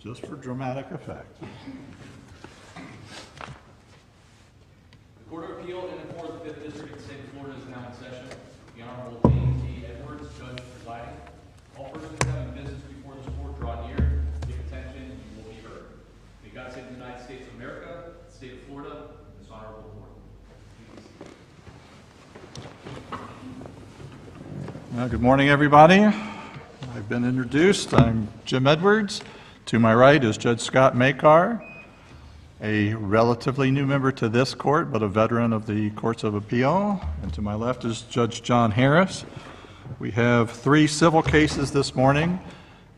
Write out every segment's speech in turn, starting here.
Just for dramatic effect. The Court of Appeal in the 4th, 5th District of the State of Florida is now in session. The Honorable James T. Edwards, Judge presiding. All persons having business before this court draw near, give attention, and you will be heard. May God save the United States of America, the State of Florida, and this honorable court. Well, good morning, everybody. I've been introduced. I'm Jim Edwards. To my right is Judge Scott Makar, a relatively new member to this court, but a veteran of the Courts of Appeal. And to my left is Judge John Harris. We have 3 civil cases this morning.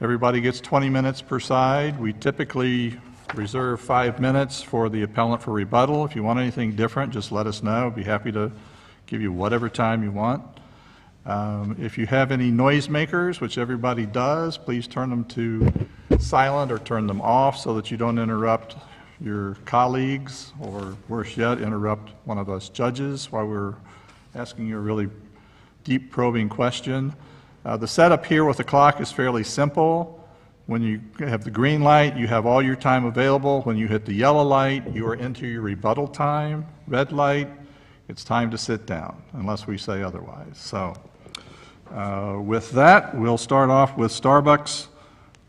Everybody gets 20 minutes per side. We typically reserve 5 minutes for the appellant for rebuttal. If you want anything different, just let us know. I'd be happy to give you whatever time you want. If you have any noisemakers, which everybody does, please turn them to silent or turn them off so that you don't interrupt your colleagues, or worse yet, interrupt one of us judges while we're asking you a really deep probing question. The setup here with the clock is fairly simple. When you have the green light, you have all your time available. When you hit the yellow light, you are into your rebuttal time. Red light, it's time to sit down, unless we say otherwise. So with that, we'll start off with Starbucks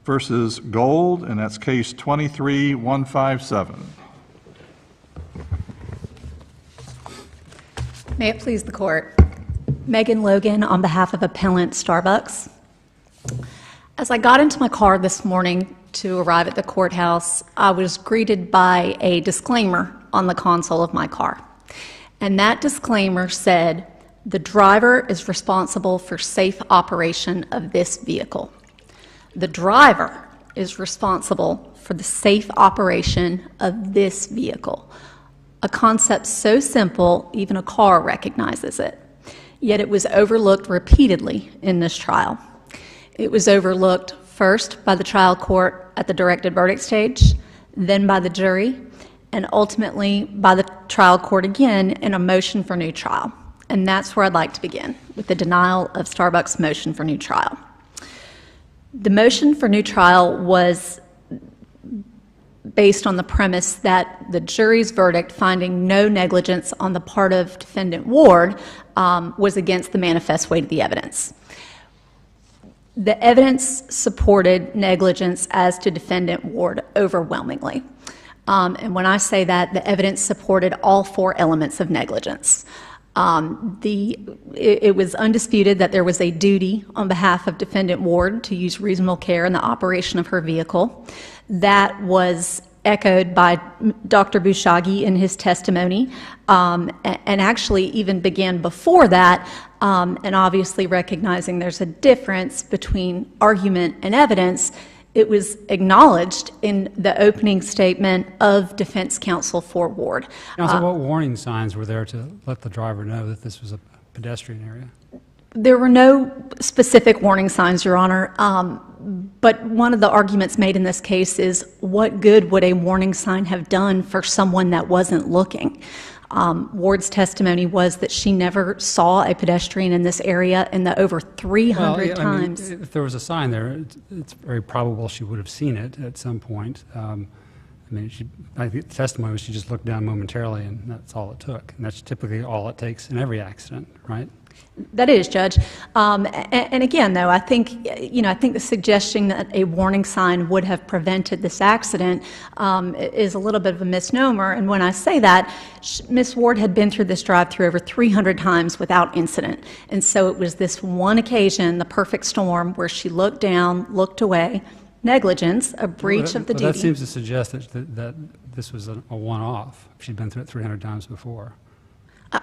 versus Gold, and that's case 23-157. May it please the court. Megan Logan on behalf of appellant Starbucks. As I got into my car this morning to arrive at the courthouse, I was greeted by a disclaimer on the console of my car. And that disclaimer said, "The driver is responsible for safe operation of this vehicle." The driver is responsible for the safe operation of this vehicle. A concept so simple, even a car recognizes it. Yet it was overlooked repeatedly in this trial. It was overlooked first by the trial court at the directed verdict stage, then by the jury, and ultimately by the trial court again in a motion for new trial. And that's where I'd like to begin, with the denial of Starbucks' motion for new trial. The motion for new trial was based on the premise that the jury's verdict finding no negligence on the part of defendant Ward was against the manifest weight of the evidence. The evidence supported negligence as to defendant Ward overwhelmingly. And when I say that, the evidence supported all 4 elements of negligence. It was undisputed that there was a duty on behalf of defendant Ward to use reasonable care in the operation of her vehicle. That was echoed by Dr. Bushagi in his testimony, and actually even began before that, and obviously recognizing there's a difference between argument and evidence. It was acknowledged in the opening statement of defense counsel for Ward. Now, so what warning signs were there to let the driver know that this was a pedestrian area? There were no specific warning signs, Your Honor, but one of the arguments made in this case is what good would a warning sign have done for someone that wasn't looking? Ward's testimony was that she never saw a pedestrian in this area in the over 300 times. I mean, if there was a sign there, it's very probable she would have seen it at some point. I think the testimony was she just looked down momentarily, and that's all it took. And that's typically all it takes in every accident, right? That is, Judge. And again, though, I think the suggestion that a warning sign would have prevented this accident is a little bit of a misnomer. And when I say that, Ms. Ward had been through this drive-thru over 300 times without incident. And so it was this one occasion, the perfect storm, where she looked down, looked away, negligence, a breach of the duty. That seems to suggest that this was a one-off. She'd been through it 300 times before.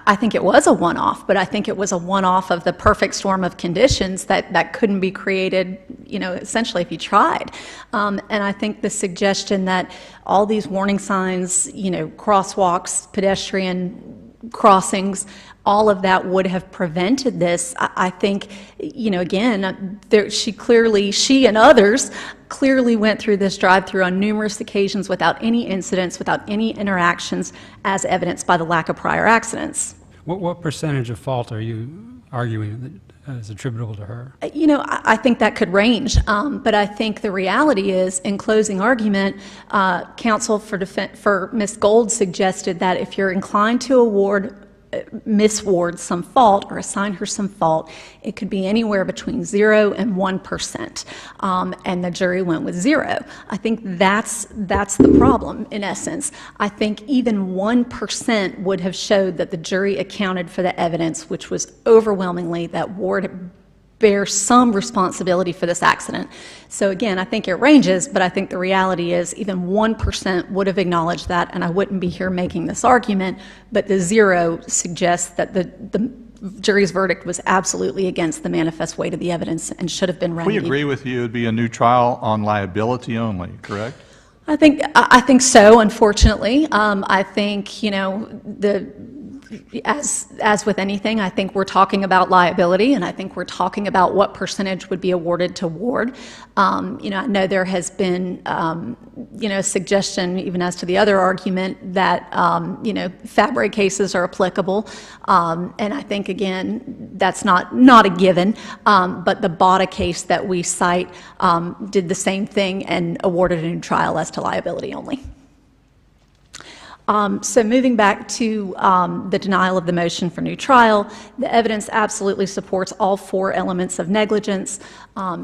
I think it was a one-off, but I think it was a one-off of the perfect storm of conditions that couldn't be created, essentially if you tried. And I think the suggestion that all these warning signs, crosswalks, pedestrian crossings, all of that would have prevented this. I think, again, she and others clearly went through this drive-thru on numerous occasions without any incidents, without any interactions, as evidenced by the lack of prior accidents. What percentage of fault are you arguing is attributable to her? You know, I think that could range, but I think the reality is, in closing argument, counsel for Ms. Gold suggested that if you're inclined to award Miss Ward some fault or assign her some fault, it could be anywhere between 0 and 1%, and the jury went with 0. I think that's the problem, in essence. I think even 1% would have showed that the jury accounted for the evidence, which was overwhelmingly that Ward bears some responsibility for this accident. So again, I think it ranges, but I think the reality is even 1% would have acknowledged that, and I wouldn't be here making this argument, but the 0 suggests that the jury's verdict was absolutely against the manifest weight of the evidence and should have been remedied. We agree with you, it would be a new trial on liability only, correct? I think so, unfortunately. I think, you know, as with anything, I think we're talking about liability, and I think we're talking about what percentage would be awarded to Ward. You know, I know there has been, you know, suggestion, even as to the other argument, that, you know, Fabre cases are applicable, and I think, again, that's not a given, but the Bada case that we cite did the same thing and awarded a new trial as to liability only. So moving back to the denial of the motion for new trial, the evidence absolutely supports all 4 elements of negligence.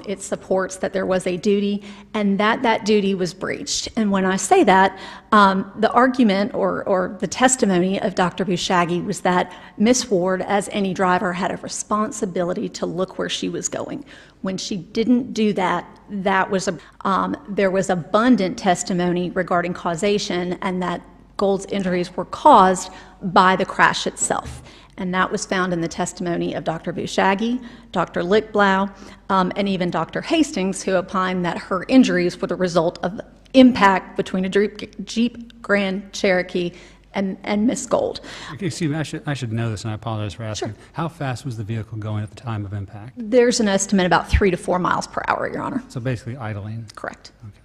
It supports that there was a duty and that duty was breached. And when I say that, the argument or the testimony of Dr. Bushagi was that Miss Ward, as any driver, had a responsibility to look where she was going. When she didn't do that, there was abundant testimony regarding causation, and that Gold's injuries were caused by the crash itself. And that was found in the testimony of Dr. Bushagi, Dr. Lichtblau, and even Dr. Hastings, who opined that her injuries were the result of impact between a Jeep Grand Cherokee and Miss Gold. Excuse me, I should know this, and I apologize for asking. Sure. How fast was the vehicle going at the time of impact? There's an estimate about 3 to 4 miles per hour, Your Honor. So basically idling? Correct. Okay.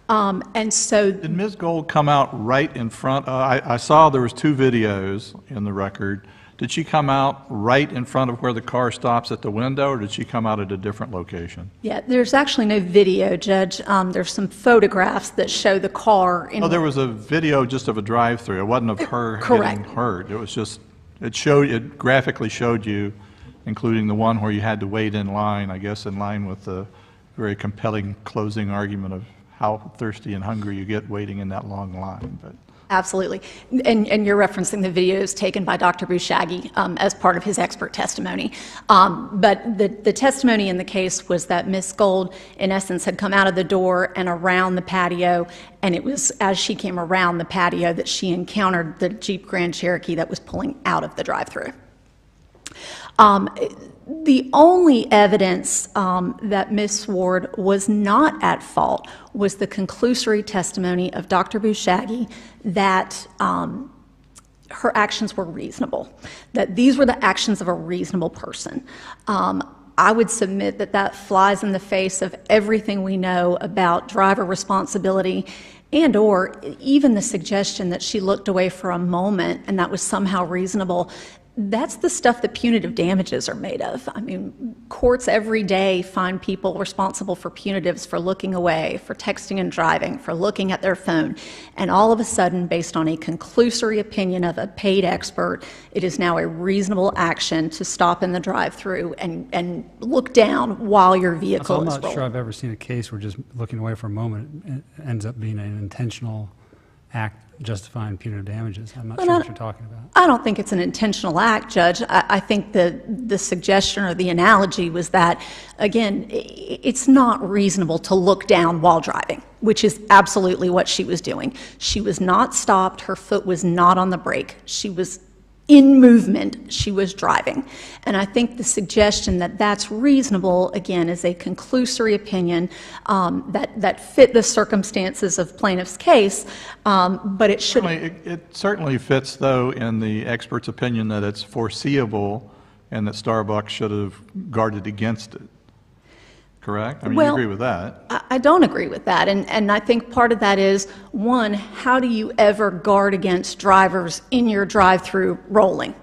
And so... Did Ms. Gold come out right in front? I saw there was 2 videos in the record. Did she come out right in front of where the car stops at the window, or did she come out at a different location? Yeah, there's actually no video, Judge. There's some photographs that show the car. Oh, there was a video just of a drive-through. It wasn't of her Correct. getting hurt. It was just, it graphically showed you, including the one where you had to wait in line, I guess in line with the very compelling closing argument of how thirsty and hungry you get waiting in that long line. But absolutely. And you're referencing the videos taken by Dr. Bushagi as part of his expert testimony. But the testimony in the case was that Miss Gold, in essence, had come out of the door and around the patio, and it was as she came around the patio that she encountered the Jeep Grand Cherokee that was pulling out of the drive-thru. The only evidence that Miss Ward was not at fault was the conclusory testimony of Dr. Bushagi that her actions were reasonable, that these were the actions of a reasonable person. I would submit that that flies in the face of everything we know about driver responsibility and or even the suggestion that she looked away for a moment and that was somehow reasonable. That's the stuff that punitive damages are made of. I mean, courts every day find people responsible for punitives for looking away, for texting and driving, for looking at their phone. And all of a sudden, based on a conclusory opinion of a paid expert, it is now a reasonable action to stop in the drive-thru and look down while your vehicle is rolling. I'm not sure I've ever seen a case where just looking away for a moment ends up being an intentional act justifying punitive damages. I'm not sure what you're talking about. I don't think it's an intentional act, Judge. I think the suggestion or the analogy was that, again, it's not reasonable to look down while driving, which is absolutely what she was doing. She was not stopped. Her foot was not on the brake. She was in movement. She was driving. And I think the suggestion that that's reasonable, again, is a conclusory opinion that fit the circumstances of plaintiff's case, but it should... It certainly fits, though, in the expert's opinion that it's foreseeable and that Starbucks should have guarded against it. Correct? I mean, you agree with that. I don't agree with that. And I think part of that is, one, how do you ever guard against drivers in your drive-thru rolling?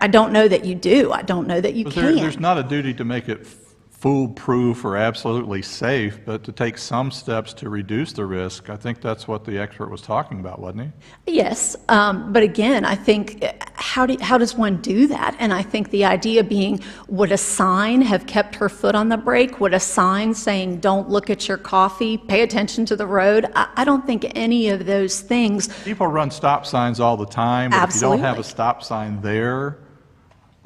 I don't know that you do. I don't know that you But can. there's not a duty to make it foolproof or absolutely safe, but to take some steps to reduce the risk. I think that's what the expert was talking about, wasn't he? Yes, but again, I think, how does one do that? And I think the idea being, would a sign have kept her foot on the brake? Would a sign saying, don't look at your coffee, pay attention to the road? I don't think any of those things. People run stop signs all the time, but if you don't have a Absolutely. stop sign there,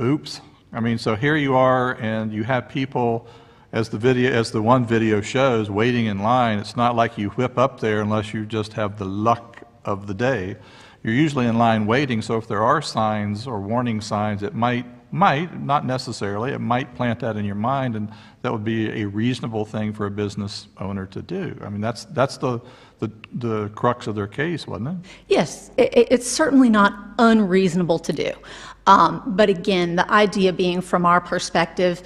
oops. I mean, so here you are, and you have people, as the one video shows, waiting in line. It's not like you whip up there unless you just have the luck of the day. You're usually in line waiting, so if there are signs or warning signs, it might, not necessarily, it might plant that in your mind, and that would be a reasonable thing for a business owner to do. I mean, that's the crux of their case, wasn't it? Yes, it's certainly not unreasonable to do. But again, the idea being, from our perspective,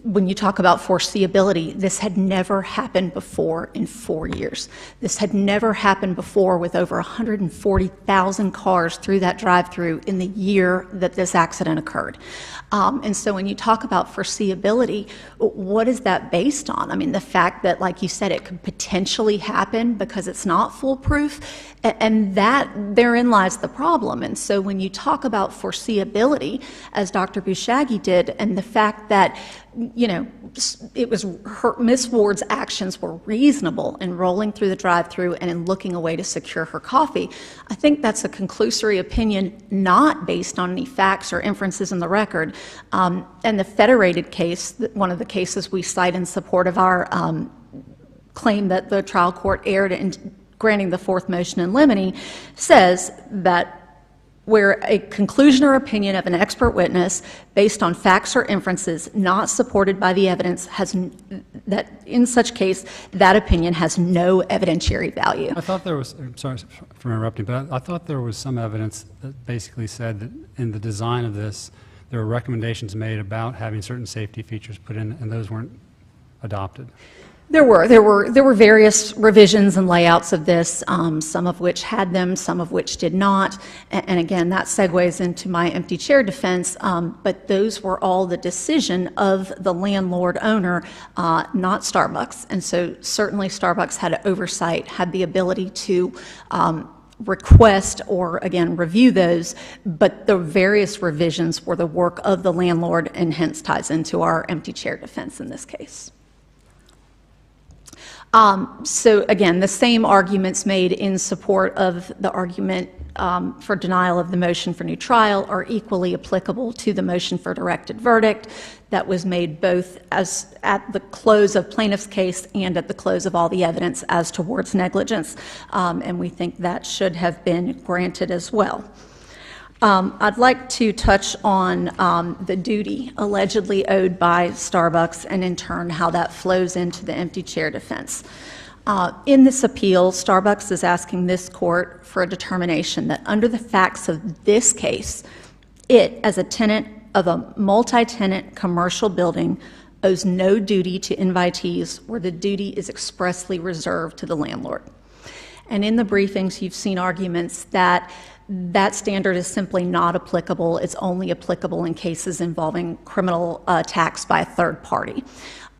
when you talk about foreseeability, this had never happened before in 4 years. This had never happened before with over 140,000 cars through that drive-thru in the year that this accident occurred. And so when you talk about foreseeability, what is that based on? I mean, the fact that, like you said, it could potentially happen because it's not foolproof, and that therein lies the problem. And so when you talk about foreseeability, as Dr. Bushagi did, and the fact that, you know, it was Miss Ward's actions were reasonable in rolling through the drive-thru and in looking away to secure her coffee, I think that's a conclusory opinion not based on any facts or inferences in the record. And the Federated case, one of the cases we cite in support of our claim that the trial court erred in granting the fourth motion in limine, says that where a conclusion or opinion of an expert witness based on facts or inferences not supported by the evidence that in such case that opinion has no evidentiary value. I thought there was, I'm sorry for interrupting, but I thought there was some evidence that basically said that in the design of this, there were recommendations made about having certain safety features put in, and those weren't adopted. There were various revisions and layouts of this, some of which had them, some of which did not. And again, that segues into my empty chair defense, but those were all the decision of the landlord owner, not Starbucks. And so certainly Starbucks had oversight, had the ability to request or, again, review those, but the various revisions were the work of the landlord, and hence ties into our empty chair defense in this case. So again, the same arguments made in support of the argument for denial of the motion for new trial are equally applicable to the motion for directed verdict that was made both as at the close of plaintiff's case and at the close of all the evidence as towards negligence, and we think that should have been granted as well. I'd like to touch on the duty allegedly owed by Starbucks, and in turn how that flows into the empty chair defense. In this appeal, Starbucks is asking this court for a determination that under the facts of this case, it, as a tenant of a multi-tenant commercial building, owes no duty to invitees where the duty is expressly reserved to the landlord. And in the briefings, you've seen arguments that that standard is simply not applicable. It's only applicable in cases involving criminal attacks by a third party.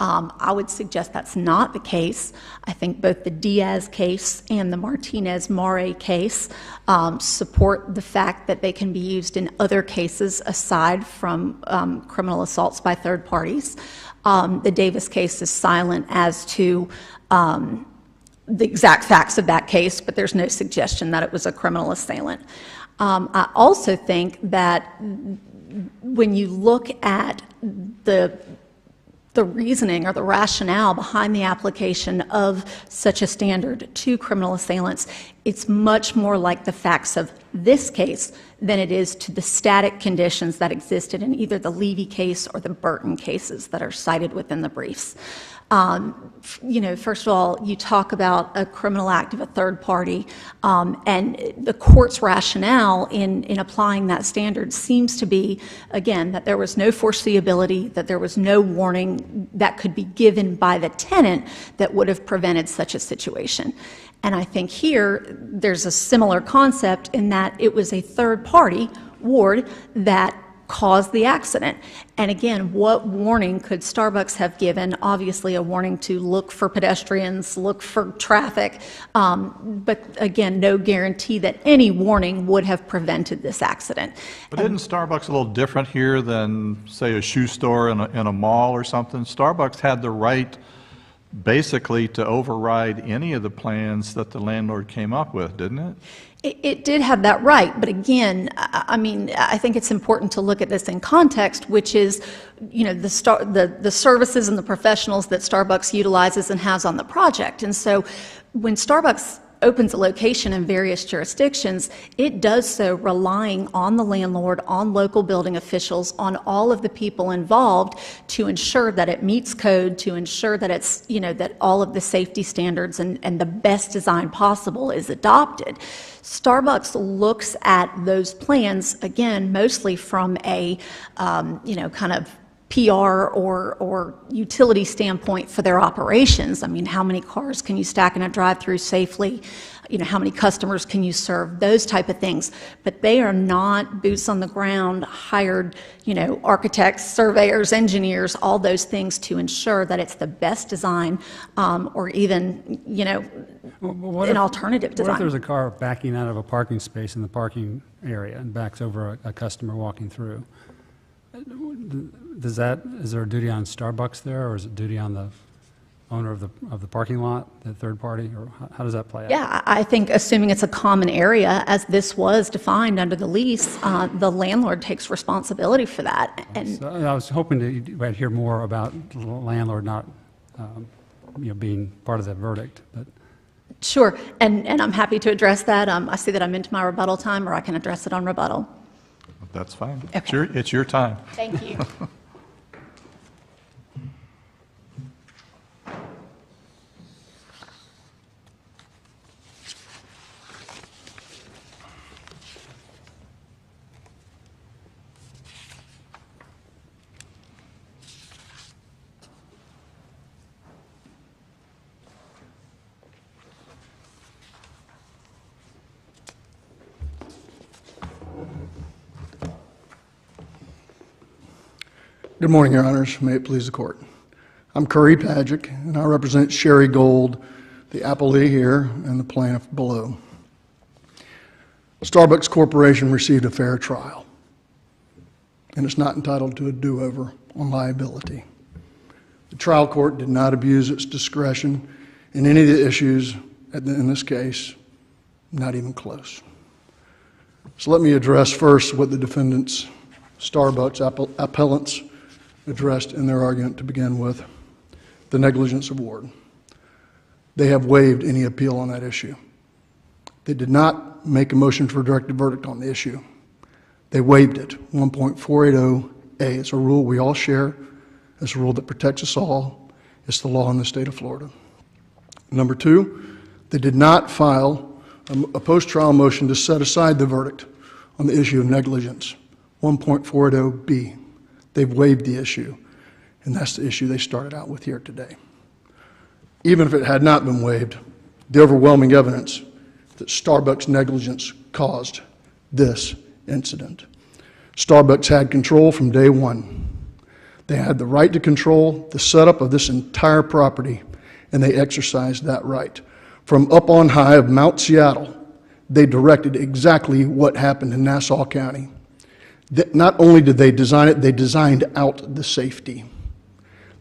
I would suggest that's not the case. I think both the Diaz case and the Martinez-Mare case support the fact that they can be used in other cases aside from criminal assaults by third parties. The Davis case is silent as to the exact facts of that case, but there's no suggestion that it was a criminal assailant. I also think that when you look at the reasoning or the rationale behind the application of such a standard to criminal assailants, it's much more like the facts of this case than it is to the static conditions that existed in either the Levy case or the Burton cases that are cited within the briefs. You know, first of all, you talk about a criminal act of a third party, and the court's rationale in applying that standard seems to be, again, that there was no foreseeability, that there was no warning that could be given by the tenant that would have prevented such a situation. And I think here there's a similar concept in that it was a third party, Ward, that caused the accident. And again, what warning could Starbucks have given? Obviously, a warning to look for pedestrians, look for traffic, but again, no guarantee that any warning would have prevented this accident. But isn't Starbucks a little different here than, say, a shoe store in a mall or something? Starbucks had the right basically to override any of the plans that the landlord came up with, didn't it? It did have that right, but again, I mean, I think it's important to look at this in context, which is, you know, the services and the professionals that Starbucks utilizes and has on the project. And so when Starbucks opens a location in various jurisdictions, it does so relying on the landlord, on local building officials, on all of the people involved to ensure that it meets code, to ensure that it's, you know, that all of the safety standards and the best design possible is adopted. Starbucks looks at those plans, again, mostly from a, you know, kind of PR or utility standpoint for their operations. I mean, how many cars can you stack in a drive-thru safely? You know, how many customers can you serve? Those type of things. But they are not boots on the ground, hired, you know, architects, surveyors, engineers, all those things to ensure that it's the best design, or even, you know, an alternative design. What if there's a car backing out of a parking space in the parking area and backs over a customer walking through? Is there a duty on Starbucks there, or is it duty on the owner of the parking lot, the third party, or how does that play out? Yeah, I think assuming it's a common area, as this was defined under the lease, the landlord takes responsibility for that. And So I was hoping to hear more about the landlord not, you know, being part of that verdict, but. sure, and I'm happy to address that. I see that I'm into my rebuttal time, or I can address it on rebuttal. That's fine. Okay. It's your time. Thank you. Good morning, Your Honors. May it please the Court. I'm Curry Pagic, and I represent Sherry Gold, the appellee here, and the plaintiff below. Starbucks Corporation received a fair trial, and it's not entitled to a do-over on liability. The trial court did not abuse its discretion in any of the issues in this case, not even close. So let me address first what the defendants, Starbucks appellants, addressed in their argument to begin with, the negligence award. They have waived any appeal on that issue. They did not make a motion for a directed verdict on the issue. They waived it. 1.480A, it's a rule we all share. It's a rule that protects us all. It's the law in the state of Florida. Number two, they did not file a post-trial motion to set aside the verdict on the issue of negligence. 1.480B. They've waived the issue, and that's the issue they started out with here today. Even if it had not been waived, the overwhelming evidence that Starbucks negligence caused this incident. Starbucks had control from day one. They had the right to control the setup of this entire property, and they exercised that right. From up on high of Mount Seattle, they directed exactly what happened in Nassau County. Not only did they design it, they designed out the safety.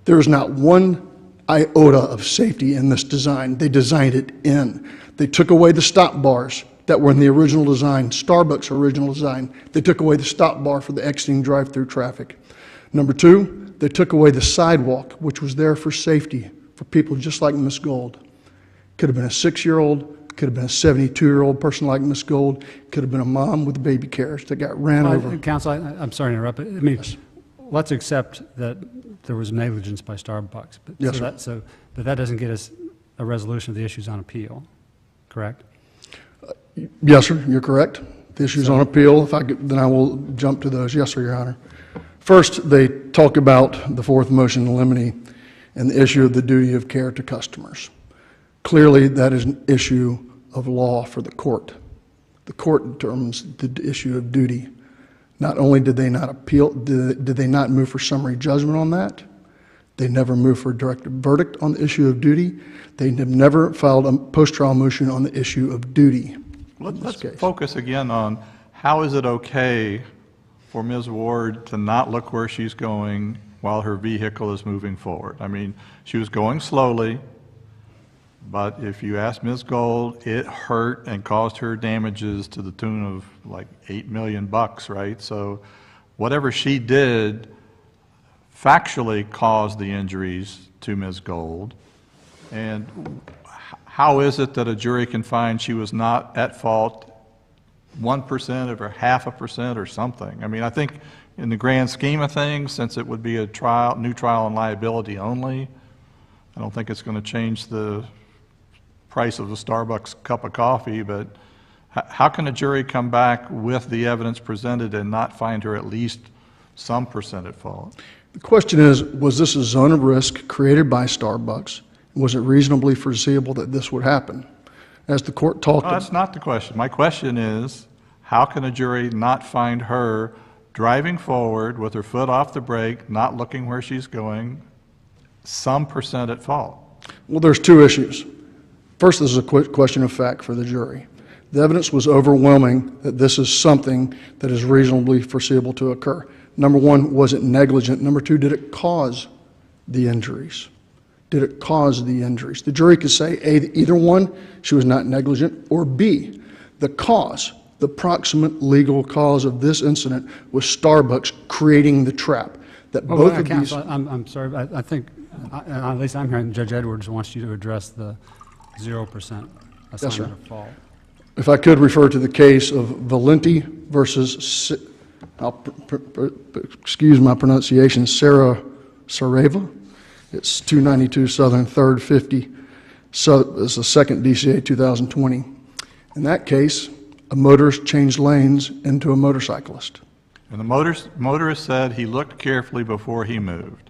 There is not one iota of safety in this design. They designed it in. They took away the stop bars that were in the original design, Starbucks' original design. They took away the stop bar for the exiting drive-through traffic. Number two, they took away the sidewalk, which was there for safety for people just like Miss Gold. Could have been a 6-year-old, could have been a 72-year-old person like Miss Gold, could have been a mom with a baby carriage that got ran over. Counsel, I'm sorry to interrupt, but I mean, let's accept that there was negligence by Starbucks. But Yes, but that doesn't get us a resolution of the issues on appeal, correct? Yes, sir, you're correct. The issue's on appeal. Then I will jump to those. Yes, sir, Your Honor. First, they talk about the fourth motion in limine and the issue of the duty of care to customers. Clearly, that is an issue of law for the court. The court determines the issue of duty, Not only did they not appeal, did they not move for summary judgment on that, they never moved for a directed verdict on the issue of duty. They have never filed a post-trial motion on the issue of duty. Let's focus again on how is it okay for Ms. Ward to not look where she's going while her vehicle is moving forward. I mean, she was going slowly, but if you ask Ms. Gold, it hurt and caused her damages to the tune of like $8 million, right? So whatever she did factually caused the injuries to Ms. Gold. And how is it that a jury can find she was not at fault 1% of or 0.5% or something? I mean, I think in the grand scheme of things, since it would be a new trial on liability only, I don't think it's going to change the price of a Starbucks cup of coffee, but how can a jury come back with the evidence presented and not find her at least some percent at fault? The question is, was this a zone of risk created by Starbucks? Was it reasonably foreseeable that this would happen? As the court talked... No, that's not the question. My question is, how can a jury not find her driving forward with her foot off the brake, not looking where she's going, some percent at fault? Well, there's two issues. First, this is a question of fact for the jury. The evidence was overwhelming that this is something that is reasonably foreseeable to occur. Number one, was it negligent? Number two, did it cause the injuries? Did it cause the injuries? The jury could say, A, either one, she was not negligent, or B, the cause, the proximate legal cause of this incident was Starbucks creating the trap. That both of these... Counsel, I'm sorry, I think, at least I'm hearing Judge Edwards wants you to address the 0% assignment of fault. If I could refer to the case of Valenti versus, excuse my pronunciation, Sareva. It's 292 Southern 3rd 50. So it's the second DCA 2020. In that case, a motorist changed lanes into a motorcyclist. And the motorist said he looked carefully before he moved.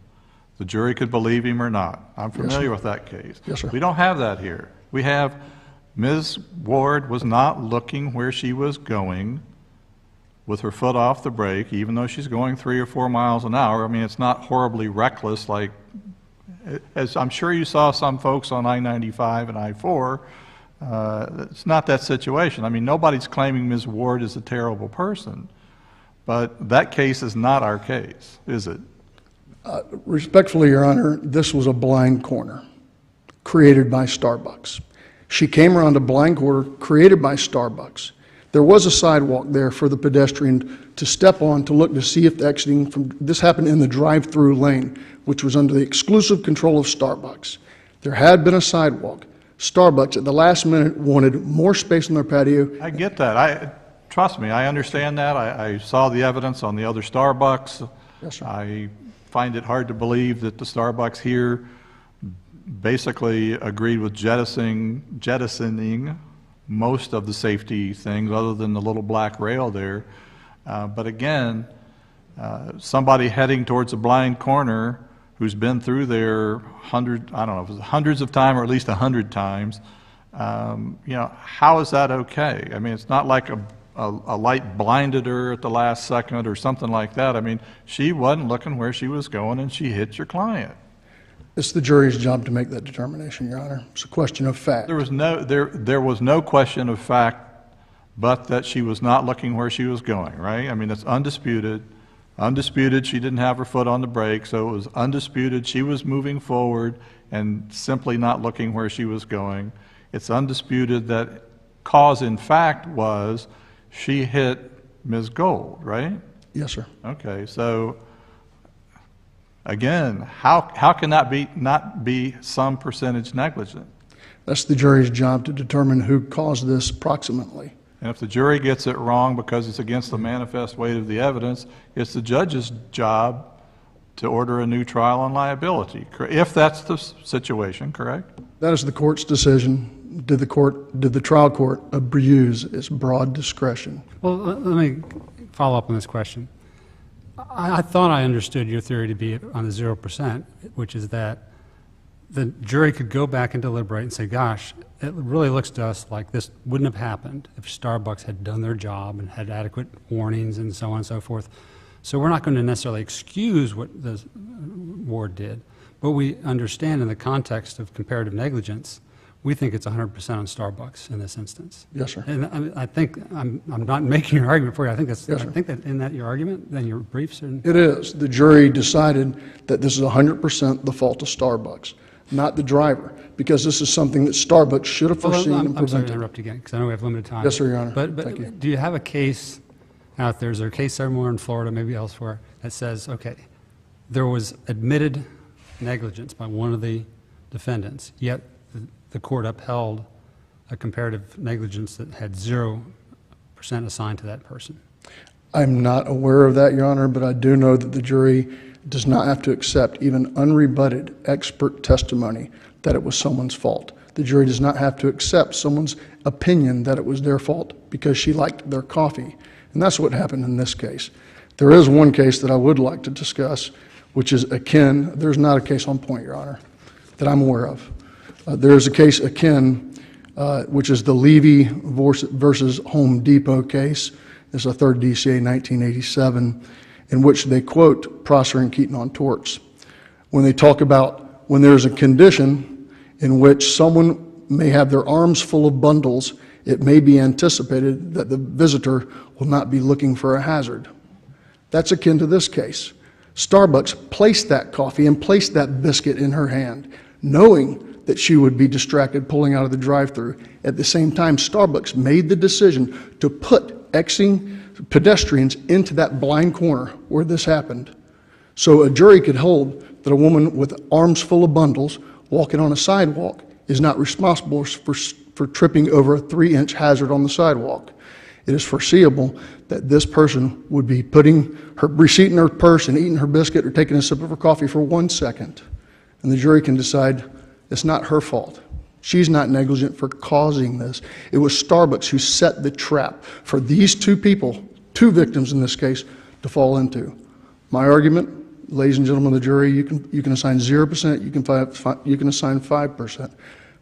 The jury could believe him or not. I'm familiar with that case. Yes, sir. We don't have that here. We have Ms. Ward was not looking where she was going with her foot off the brake, even though she's going 3 or 4 miles an hour. I mean, it's not horribly reckless like, as I'm sure you saw some folks on I-95 and I-4, it's not that situation. I mean, nobody's claiming Ms. Ward is a terrible person, but that case is not our case, is it? Respectfully, Your Honor, this was a blind corner created by Starbucks. She came around a blind corner created by Starbucks. There was a sidewalk there for the pedestrian to step on to look to see if the exiting from, this happened in the drive-through lane, which was under the exclusive control of Starbucks. There had been a sidewalk. Starbucks at the last minute wanted more space on their patio. I get that. Trust me, I understand that. I saw the evidence on the other Starbucks. Yes, sir. I find it hard to believe that the Starbucks here basically agreed with jettisoning most of the safety things other than the little black rail there. But again, somebody heading towards a blind corner who's been through there hundreds of times or at least 100 times, how is that okay? I mean, it's not like a light blinded her at the last second or something like that. I mean, she wasn't looking where she was going and she hit your client. It's the jury's job to make that determination, Your Honor. It's a question of fact. There was no question of fact but that she was not looking where she was going, right? I mean, it's undisputed. Undisputed, she didn't have her foot on the brake, so it was undisputed she was moving forward and simply not looking where she was going. It's undisputed that cause in fact was she hit Ms. Gold, right? Yes, sir. Okay, so again, how can that not be some percentage negligent? That's the jury's job to determine who caused this approximately. And if the jury gets it wrong because it's against the manifest weight of the evidence, it's the judge's job to order a new trial on liability, if that's the situation, correct? That is the court's decision. Did the trial court abuse its broad discretion? Well, let me follow up on this question. I thought I understood your theory to be on the 0%, which is that the jury could go back and deliberate and say, gosh, it really looks to us like this wouldn't have happened if Starbucks had done their job and had adequate warnings and so on and so forth. So we're not going to necessarily excuse what the ward did, but we understand in the context of comparative negligence, we think it's 100% on Starbucks in this instance. Yes, sir. And I think, I'm not making an argument for you, I think that's, Yes, sir. I think that in that your argument, then your briefs and. It is. The jury decided that this is 100% the fault of Starbucks, not the driver, because this is something that Starbucks should have foreseen and I'm sorry to prevented. interrupt again, because I know we have limited time. Yes, sir, Your Honor. But Thank you. do you have a case out there, is there a case somewhere in Florida, maybe elsewhere, that says, okay, there was admitted negligence by one of the defendants, yet the court upheld a comparative negligence that had 0% assigned to that person? I'm not aware of that, Your Honor, but I do know that the jury does not have to accept even unrebutted expert testimony that it was someone's fault. The jury does not have to accept someone's opinion that it was their fault because she liked their coffee. And that's what happened in this case. There is one case that I would like to discuss, which is akin. There's not a case on point, Your Honor, that I'm aware of. There is a case akin, which is the Levy versus Home Depot case. It's a 3rd DCA 1987, in which they quote Prosser and Keaton on torts. When they talk about when there's a condition in which someone may have their arms full of bundles, it may be anticipated that the visitor will not be looking for a hazard. That's akin to this case. Starbucks placed that coffee and placed that biscuit in her hand, knowing that she would be distracted pulling out of the drive-thru. At the same time, Starbucks made the decision to put pedestrians into that blind corner where this happened. So a jury could hold that a woman with arms full of bundles walking on a sidewalk is not responsible for tripping over a 3-inch hazard on the sidewalk. It is foreseeable that this person would be putting her receipt in her purse and eating her biscuit or taking a sip of her coffee for 1 second. And the jury can decide it's not her fault. She's not negligent for causing this. It was Starbucks who set the trap for these two people, two victims in this case, to fall into. My argument, ladies and gentlemen of the jury, you can assign 0%, you can assign 5%,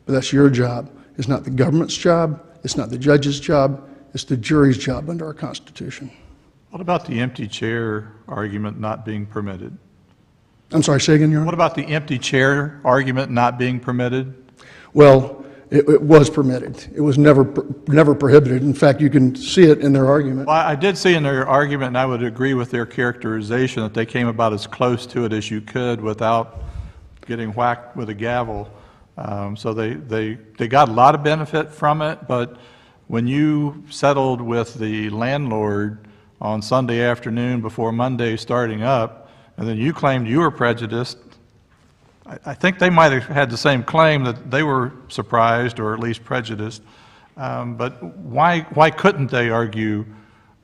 but that's your job. It's not the government's job. It's not the judge's job. It's the jury's job under our Constitution. What about the empty chair argument not being permitted? I'm sorry, say again, Your Honor? What about the empty chair argument not being permitted? Well, it was permitted. It was never prohibited. In fact, you can see it in their argument. Well, I did see in their argument, and I would agree with their characterization, that they came about as close to it as you could without getting whacked with a gavel. So they got a lot of benefit from it, but when you settled with the landlord on Sunday afternoon before Monday starting up, and then you claimed you were prejudiced, I think they might have had the same claim that they were surprised or at least prejudiced. But why couldn't they argue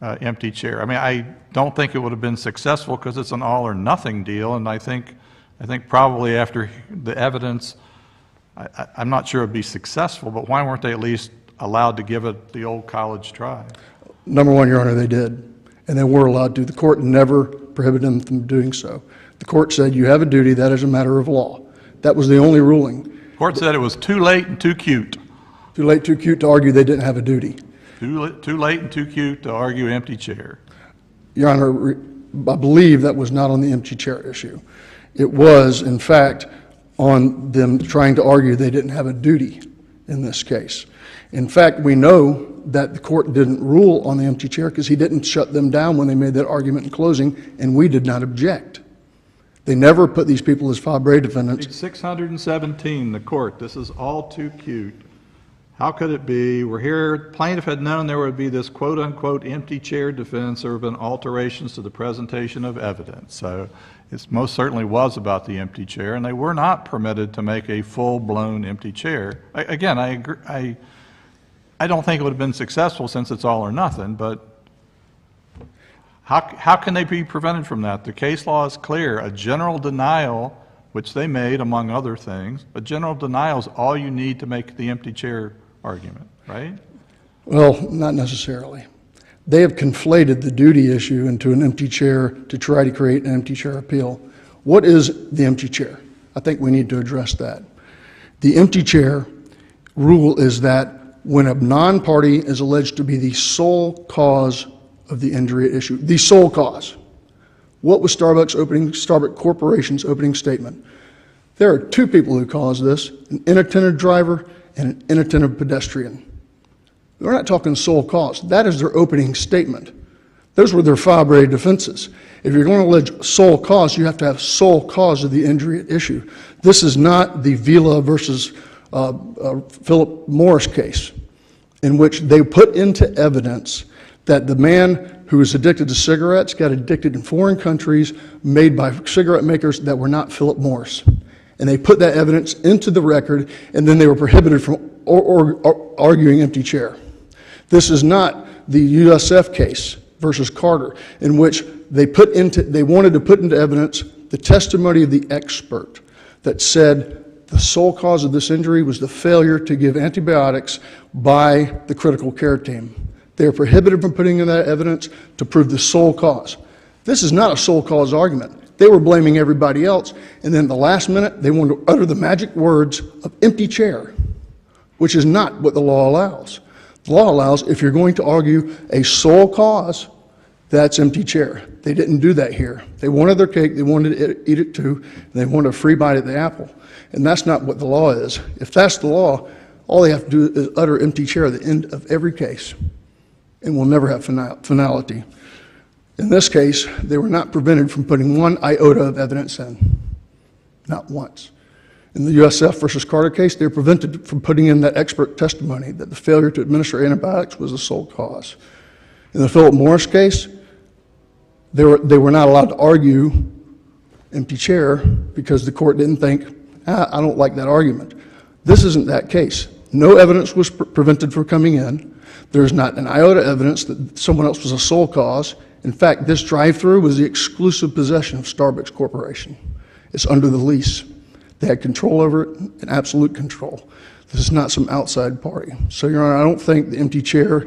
empty chair? I mean, I don't think it would have been successful because it's an all or nothing deal, and I think probably after the evidence, I'm not sure it would be successful, but why weren't they at least allowed to give it the old college try? Number one, Your Honor, they did, and they were allowed to. The court never prohibited them from doing so. The court said you have a duty, that is a matter of law. That was the only ruling. The court said it was too late and too cute. Too late, too cute to argue they didn't have a duty. Too late and too cute to argue empty chair. Your Honor, I believe that was not on the empty chair issue. It was, in fact, on them trying to argue they didn't have a duty in this case. In fact, we know that the court didn't rule on the empty chair because he didn't shut them down when they made that argument in closing, and we did not object. They never put these people as Fabre defendants. Page 617, the court, this is all too cute. How could it be? We're here, plaintiff had known there would be this quote-unquote empty chair defense. There have been alterations to the presentation of evidence. So it most certainly was about the empty chair, and they were not permitted to make a full-blown empty chair. Again, I agree. I don't think it would have been successful since it's all or nothing, but how can they be prevented from that? The case law is clear. A general denial, which they made among other things, a general denial is all you need to make the empty chair argument, right? Well, not necessarily. They have conflated the duty issue into an empty chair to try to create an empty chair appeal. What is the empty chair? I think we need to address that. The empty chair rule is that when a non-party is alleged to be the sole cause of the injury at issue, the sole cause. What was Starbucks Corporation's opening statement? There are two people who caused this, an inattentive driver and an inattentive pedestrian. We're not talking sole cause. That is their opening statement. Those were their five defenses. If you're going to allege sole cause, you have to have sole cause of the injury at issue. This is not the Vila versus Philip Morris case, in which they put into evidence that the man who was addicted to cigarettes got addicted in foreign countries made by cigarette makers that were not Philip Morris. And they put that evidence into the record, and then they were prohibited from arguing empty chair. This is not the USF case versus Carter, in which they wanted to put into evidence the testimony of the expert that said the sole cause of this injury was the failure to give antibiotics by the critical care team. They are prohibited from putting in that evidence to prove the sole cause. This is not a sole cause argument. They were blaming everybody else, and then at the last minute, they wanted to utter the magic words of empty chair, which is not what the law allows. The law allows, if you're going to argue a sole cause, that's empty chair. They didn't do that here. They wanted their cake, they wanted to eat it too, and they wanted a free bite at the apple. And that's not what the law is. If that's the law, all they have to do is utter empty chair at the end of every case, and we'll never have finality. In this case, they were not prevented from putting one iota of evidence in, not once. In the USF versus Carter case, they were prevented from putting in that expert testimony that the failure to administer antibiotics was the sole cause. In the Philip Morris case, they were not allowed to argue empty chair because the court didn't think, I don't like that argument. This isn't that case. No evidence was prevented from coming in. There's not an iota evidence that someone else was a sole cause. In fact, this drive-thru was the exclusive possession of Starbucks Corporation. It's under the lease. They had control over it, and absolute control. This is not some outside party. So, Your Honor, I don't think the empty chair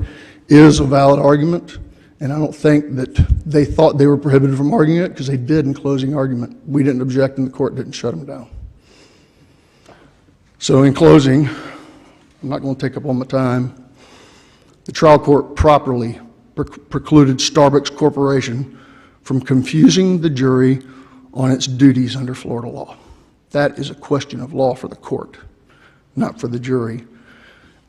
is a valid argument, and I don't think that they thought they were prohibited from arguing it, because they did in closing argument. We didn't object, and the court didn't shut them down. So in closing, I'm not going to take up all my time. The trial court properly precluded Starbucks Corporation from confusing the jury on its duties under Florida law. That is a question of law for the court, not for the jury,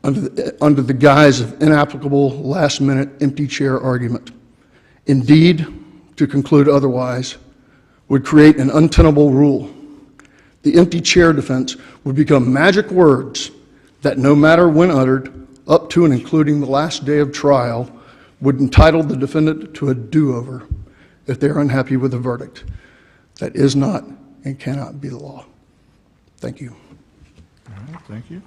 under the guise of inapplicable, last-minute, empty chair argument. Indeed, to conclude otherwise, would create an untenable rule. The empty chair defense would become magic words that, no matter when uttered, up to and including the last day of trial, would entitle the defendant to a do-over if they're unhappy with the verdict. That is not and cannot be the law. Thank you. All right, thank you.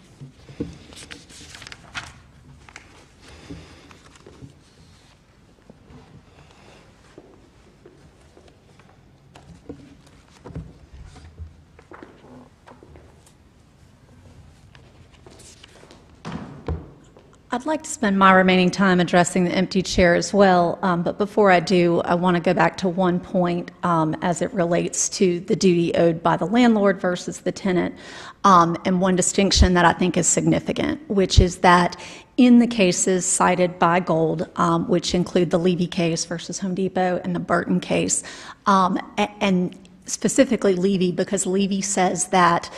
I'd like to spend my remaining time addressing the empty chair as well, but before I do, I want to go back to one point as it relates to the duty owed by the landlord versus the tenant, and one distinction that I think is significant, which is that in the cases cited by Gold, which include the Levy case versus Home Depot and the Burton case, and specifically Levy, because Levy says that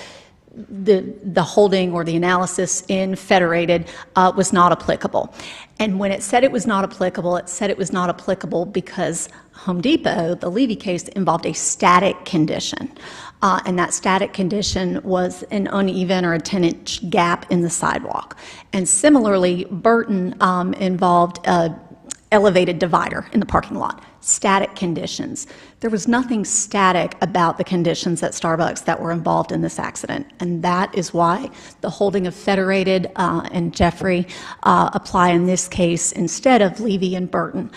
the holding or the analysis in Federated was not applicable. And when it said it was not applicable, it said it was not applicable because Home Depot, the Levy case, involved a static condition. And that static condition was an uneven or a 10-inch gap in the sidewalk. And similarly, Burton involved an elevated divider in the parking lot. Static conditions. There was nothing static about the conditions at Starbucks that were involved in this accident, and that is why the holding of Federated and Jeffrey apply in this case instead of Levy and Burton.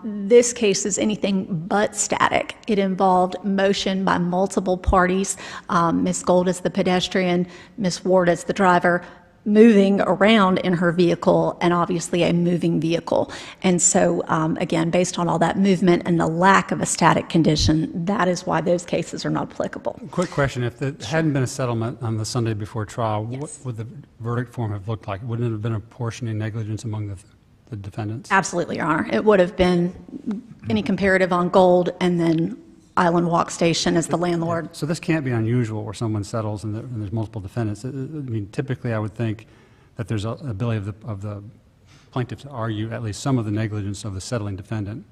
This case is anything but static. It involved motion by multiple parties, Ms. Gold as the pedestrian, Ms. Ward as the driver, moving around in her vehicle and obviously a moving vehicle. And so, again, based on all that movement and the lack of a static condition, that is why those cases are not applicable. Quick question, if there hadn't been a settlement on the Sunday before trial, what Yes. would the verdict form have looked like? Wouldn't it have been apportioning negligence among the defendants? Absolutely, Your Honor. It would have been any comparative on Gold and then Island Walk Station as the landlord. So this can't be unusual where someone settles and there's multiple defendants. I mean, typically I would think that there's an ability of the plaintiff to argue at least some of the negligence of the settling defendant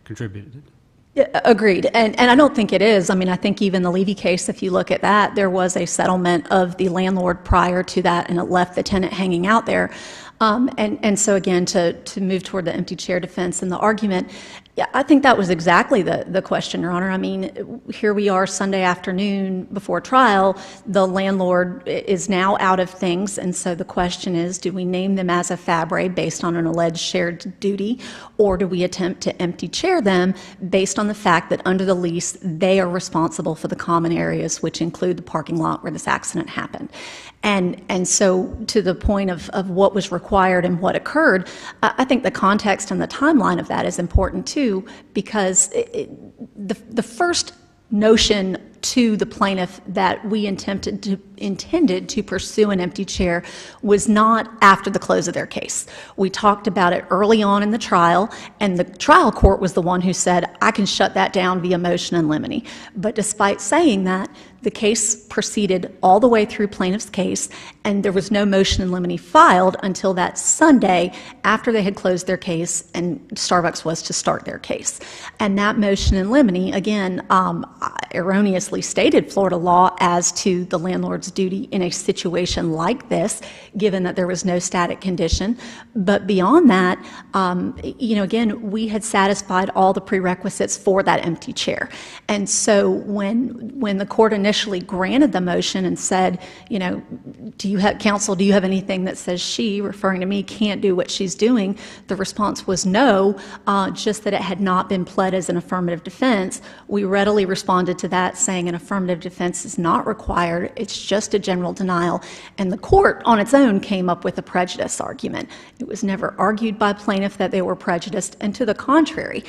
contributed. Yeah, agreed. And I don't think it is. I mean, I think even the Levy case, if you look at that, there was a settlement of the landlord prior to that, and it left the tenant hanging out there. And so again, to move toward the empty chair defense and the argument, yeah, I think that was exactly the question, Your Honor. I mean, here we are Sunday afternoon before trial. The landlord is now out of things, and so the question is, do we name them as a fabre based on an alleged shared duty, or do we attempt to empty chair them based on the fact that under the lease, they are responsible for the common areas, which include the parking lot where this accident happened. And so to the point of what was required and what occurred, I think the context and the timeline of that is important too, because the first notion to the plaintiff that we intended to pursue an empty chair was not after the close of their case. We talked about it early on in the trial, and the trial court was the one who said, I can shut that down via motion in limine. But despite saying that, the case proceeded all the way through plaintiff's case, and there was no motion in limine filed until that Sunday after they had closed their case and Starbucks was to start their case. And that motion in limine, again, erroneously stated Florida law as to the landlord's duty in a situation like this, given that there was no static condition. But beyond that, again, we had satisfied all the prerequisites for that empty chair. And so when the court initially granted the motion and said, do you have, counsel, do you have anything that says she, referring to me, can't do what she's doing? The response was no, just that it had not been pled as an affirmative defense. We readily responded to that, saying an affirmative defense is not required. It's just a general denial. And the court on its own came up with a prejudice argument. It was never argued by plaintiff that they were prejudiced, and to the contrary,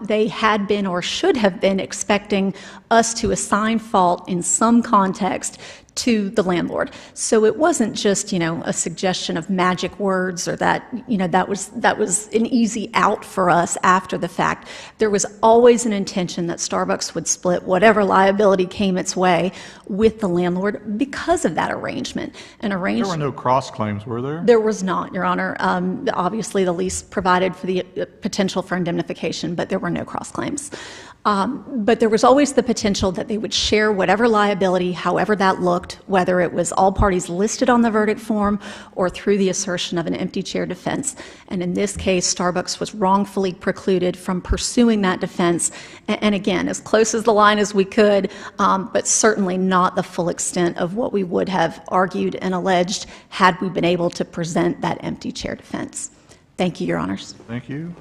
they had been or should have been expecting us to assign fault in some context to the landlord. So it wasn't just, a suggestion of magic words or that, that was an easy out for us after the fact. There was always an intention that Starbucks would split whatever liability came its way with the landlord because of that arrangement. There were no cross claims, were there? There was not, Your Honor. Obviously, the lease provided for the potential for indemnification, but there were no cross claims. But there was always the potential that they would share whatever liability, however that looked, whether it was all parties listed on the verdict form or through the assertion of an empty chair defense. And in this case, Starbucks was wrongfully precluded from pursuing that defense. And again, as close as the line as we could, but certainly not the full extent of what we would have argued and alleged had we been able to present that empty chair defense. Thank you, Your Honors. Thank you.